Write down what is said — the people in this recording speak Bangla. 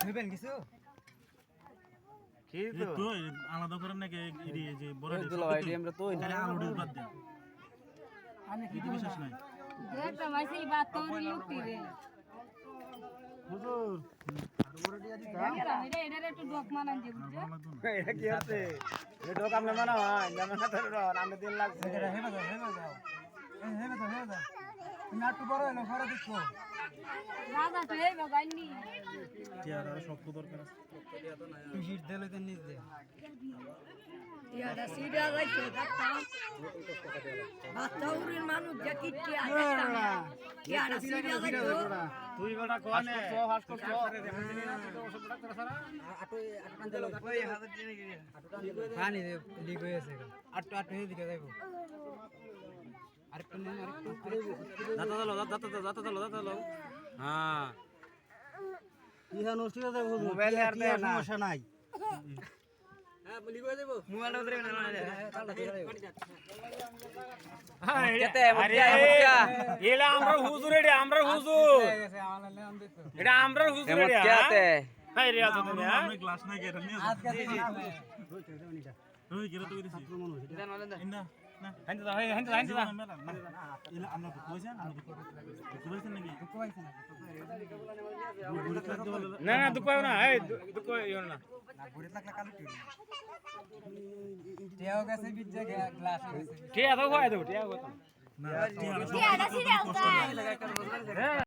হইবেন কিছু কি তো তুই আলাদা করে নাকি এই যে বড় দিল আইডি আমরা তো আলু বাদ দে আমি কি বিশেষ নাই দেখ তো মাসি বাত তো লুটি রে হুজুর এটা একটু ডক মানান যে বুঝছো এটা কি আছে এটা ঢোক আমরা মানা হয় জানা না তোর আমরা দিন লাগছে হেবা যাও তুমি একটু বড় হলো পরে দেখো রাজা তো এই বাগাইনি টিয়ার আর শক্ত দরকার আছে তুই হিট দিলে তো নিজ দে ইয়াটা সিডা যাইতো দেখতাম বাচ্চাউরির মানুষ যা কিচ্ছি আসতাম ইয়াটা সিডা যাইতো তুই বড় কোনে ফাস্ট করছ পানি দে লিক হয়ে আছে আটটু এদিকে যাইবো আরেকটু নেন আরেকটু দাতা দাও হ্যাঁ ইহা নষ্ট হয়ে যাবে মোবাইল আর দে না সমস্যা নাই হ্যাঁ বলি কই দেব মোবাইল ধরে না হ্যাঁ কেতে মুক্কা এলা আমরা হুজুর আমরা হুজুর এটা আমরা হুজুর রে কেতে হাই রে আছো তুমি হ্যাঁ আমি ক্লাস নাই কেটে নিয়ে আজকে ওই গেলে তো দিছি ইন্দা না হাইন্দা হাইন্দা ইলা আমরা কইছেন নাকি না না দুকো না এই দুকো ইও না ঘুরে থাকলে কালি টিড়ি টিয়াও গেছে বিজে গ্লাস গেছে টিয়া তো হয় তো টিয়া কত না টিয়ার ইয়াটা সিডা